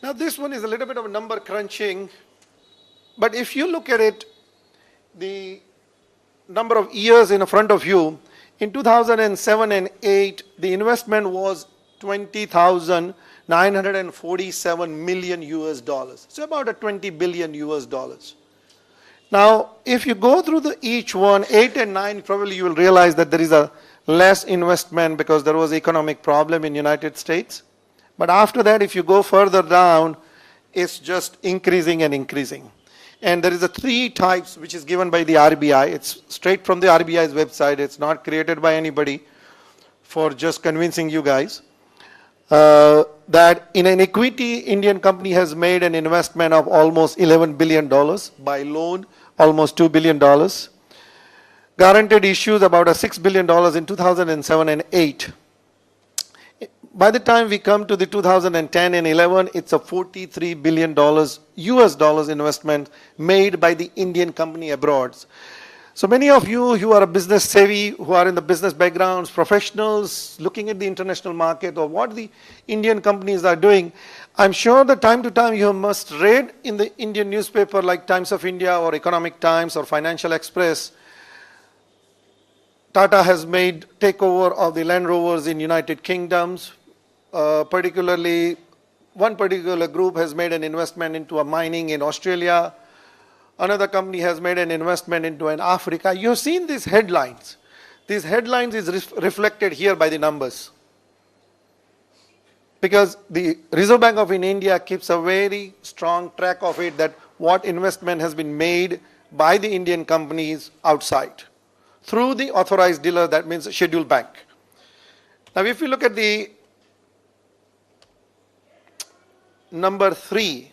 Now this one is a little bit of a number crunching, but if you look at it, the number of years in front of you, in 2007 and 8, the investment was 20,947 million US dollars. So about a 20 billion US dollars. Now, if you go through each one, 8 and 9, probably you will realize that there is a less investment because there was economic problem in United States. But after that, if you go further down, it's just increasing and increasing. And there is a 3 types which is given by the RBI. It's straight from the RBI's website. It's not created by anybody for just convincing you guys. That in an equity, Indian company has made an investment of almost $11 billion. By loan, almost $2 billion. Guaranteed issues about $6 billion in 2007 and 8. By the time we come to the 2010 and 11, it's a $43 billion US dollars investment made by the Indian company abroad. So many of you who are business savvy, who are in the business backgrounds, professionals, looking at the international market or what the Indian companies are doing, I'm sure that time to time you must read in the Indian newspaper like Times of India or Economic Times or Financial Express, Tata has made takeover of the Land Rovers in United Kingdoms. Particularly, one particular group has made an investment into a mining in Australia. Another company has made an investment into an Africa. You've seen these headlines. These headlines is reflected here by the numbers. Because the Reserve Bank of India keeps a very strong track of it, that what investment has been made by the Indian companies outside through the authorized dealer, that means a scheduled bank. Now if you look at the number 3,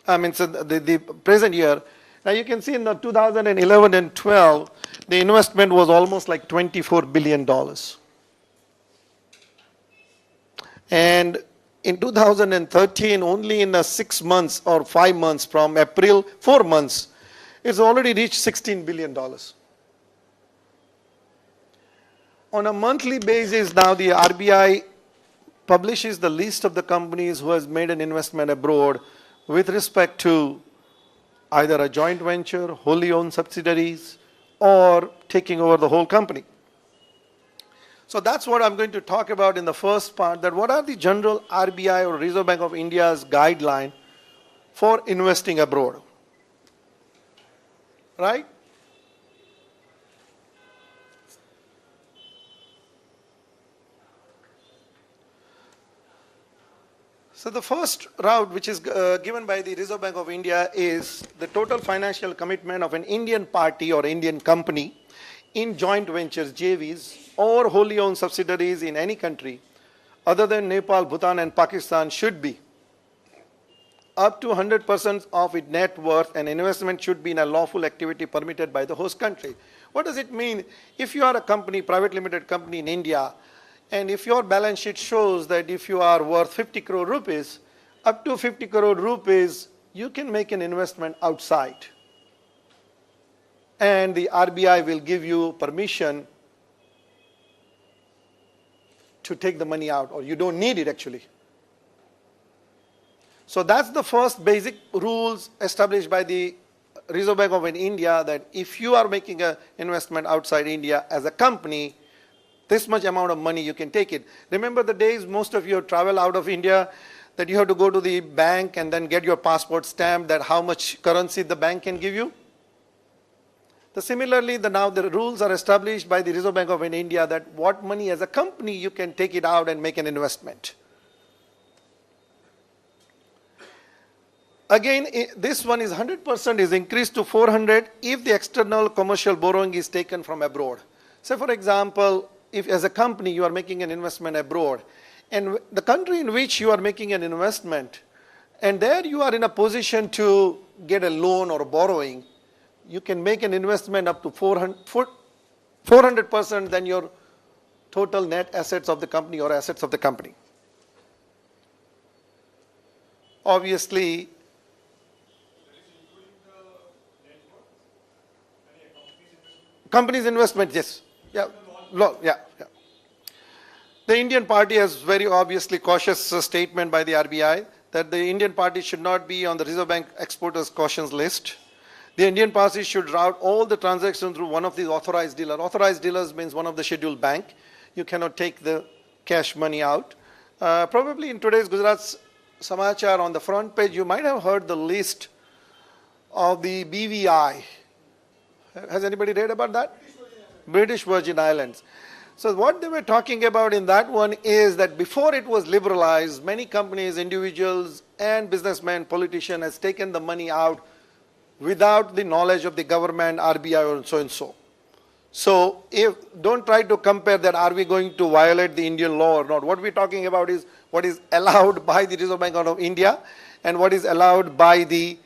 so the present year, now you can see in the 2011 and 12, the investment was almost like $24 billion. And in 2013, only in 6 months or 5 months from April, 4 months, it's already reached $16 billion. On a monthly basis now, the RBI publishes the list of the companies who has made an investment abroad with respect to either a joint venture, wholly owned subsidiaries, or taking over the whole company. So that's what I'm going to talk about in the first part, that what are the general RBI or Reserve Bank of India's guideline for investing abroad. Right? So the first route which is given by the Reserve Bank of India is the total financial commitment of an Indian party or Indian company in joint ventures, JVs, or wholly owned subsidiaries in any country other than Nepal, Bhutan and Pakistan should be up to 100% of its net worth, and investment should be in a lawful activity permitted by the host country. What does it mean? If you are a company, private limited company in India, and if your balance sheet shows that if you are worth 50 crore rupees, up to 50 crore rupees, you can make an investment outside. And the RBI will give you permission to take the money out, or you don't need it actually. So that's the first basic rules established by the Reserve Bank of India, that if you are making an investment outside India as a company, this much amount of money you can take it. Remember the days most of you travel out of India, that you have to go to the bank and then get your passport stamped, that how much currency the bank can give you. Similarly, now the rules are established by the Reserve Bank of India that what money as a company you can take it out and make an investment. Again, this one is 100% is increased to 400 if the external commercial borrowing is taken from abroad. So for example, if as a company you are making an investment abroad, and the country in which you are making an investment, and there you are in a position to get a loan or borrowing, you can make an investment up to 400% than your total net assets of the company or assets of the company. Obviously, company's investment, yes. Yeah. Yeah. The Indian party has very obviously cautious statement by the RBI that the Indian party should not be on the Reserve Bank exporters cautions list. The Indian party should route all the transactions through one of these authorized dealers. Authorized dealers means one of the scheduled bank. You cannot take the cash money out. Probably in today's Gujarat Samachar on the front page, you might have heard the list of the BVI. Has anybody read about that? British Virgin Islands. So what they were talking about in that one is that before it was liberalized, many companies, individuals, and businessmen, politicians has taken the money out without the knowledge of the government, RBI, or so and so. So don't try to compare that, are we going to violate the Indian law or not. What we're talking about is what is allowed by the Reserve Bank of India and what is allowed by the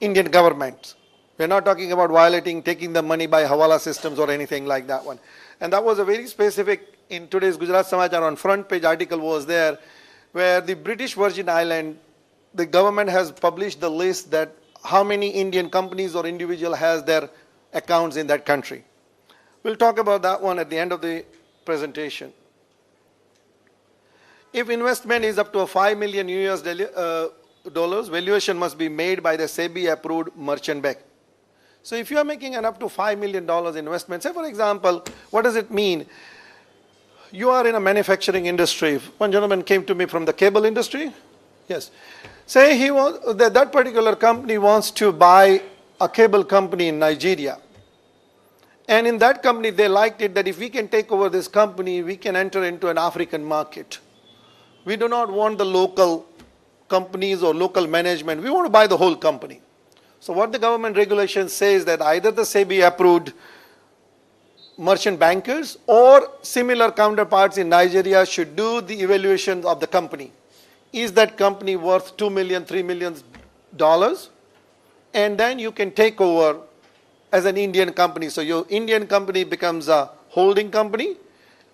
Indian government. We're not talking about violating, taking the money by Hawala systems or anything like that one. And that was a very specific, in today's Gujarat Samachar on front page article was there, where the British Virgin Island, the government has published the list that how many Indian companies or individual has their accounts in that country. We'll talk about that one at the end of the presentation. If investment is up to a 5 million US dollars, valuation must be made by the SEBI approved merchant bank. So if you are making an up to $5 million investment, say for example, what does it mean? You are in a manufacturing industry. One gentleman came to me from the cable industry. Yes. Say that particular company wants to buy a cable company in Nigeria. And in that company, they liked it that if we can take over this company, we can enter into an African market. We do not want the local companies or local management. We want to buy the whole company. So what the government regulation says that either the SEBI approved merchant bankers or similar counterparts in Nigeria should do the evaluation of the company. Is that company worth $2 million, $3 million? And then you can take over as an Indian company. So your Indian company becomes a holding company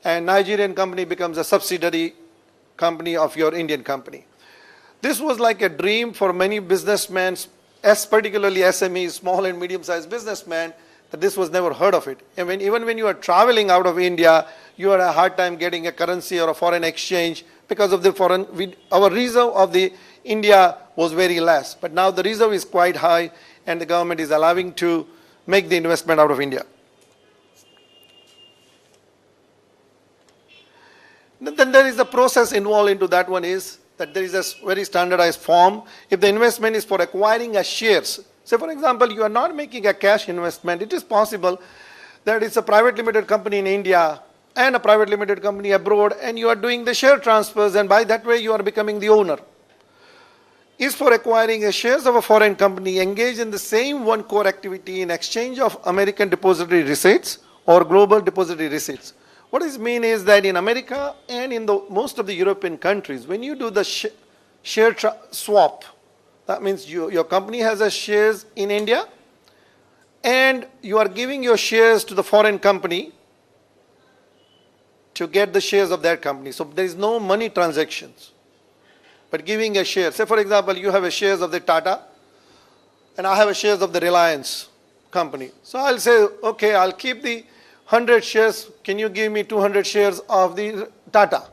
and Nigerian company becomes a subsidiary company of your Indian company. This was like a dream for many businessmen, particularly SMEs, small and medium-sized businessmen, that this was never heard of it. And even when you are traveling out of India, you had a hard time getting a currency or a foreign exchange because of our reserve of the India was very less. But now the reserve is quite high and the government is allowing to make the investment out of India. Then there is a process involved into that one is that there is a very standardized form. If the investment is for acquiring a shares, say for example, you are not making a cash investment, it is possible that it's a private limited company in India and a private limited company abroad and you are doing the share transfers and by that way you are becoming the owner. Is for acquiring the shares of a foreign company engaged in the same one core activity in exchange of American depository receipts or global depository receipts. What this means is that in America and in most of the European countries, when you do the share swap, that means your company has a shares in India and you are giving your shares to the foreign company to get the shares of that company. So there is no money transactions, but giving a share. Say for example, you have a shares of the Tata and I have a shares of the Reliance company. So I'll say, okay, I'll keep the 100 shares, can you give me 200 shares of the Tata?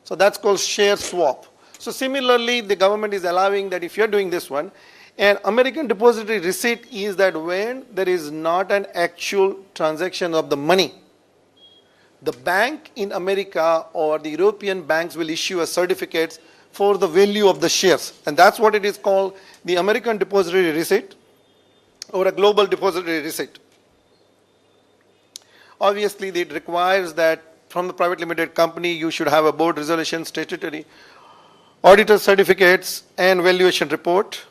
So that's called share swap. So similarly, the government is allowing that if you're doing this one, and American depository receipt is that when there is not an actual transaction of the money, the bank in America or the European banks will issue a certificate for the value of the shares. And that's what it is called, the American depository receipt or a global depository receipt. Obviously, it requires that from the private limited company, you should have a board resolution, statutory, auditor certificates, and valuation report.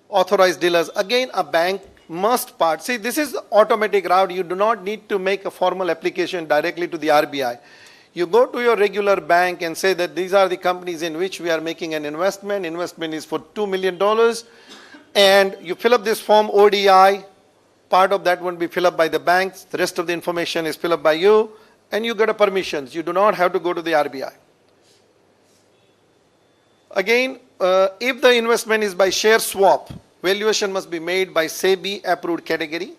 Authorized dealers. Again, a bank must part. See, this is the automatic route. You do not need to make a formal application directly to the RBI. You go to your regular bank and say that these are the companies in which we are making an investment. Investment is for $2 million. And you fill up this form ODI. Part of that will be filled up by the banks. The rest of the information is filled up by you. And you get a permissions. You do not have to go to the RBI. Again, if the investment is by share swap, valuation must be made by SEBI approved category.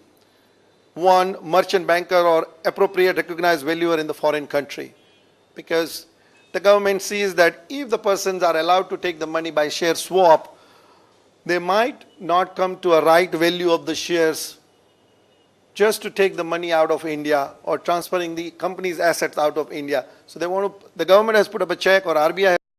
One, merchant banker or appropriate recognized valuer in the foreign country. Because the government sees that if the persons are allowed to take the money by share swap, they might not come to a right value of the shares just to take the money out of India or transferring the company's assets out of India. So they want to, the government has put up a check, or RBI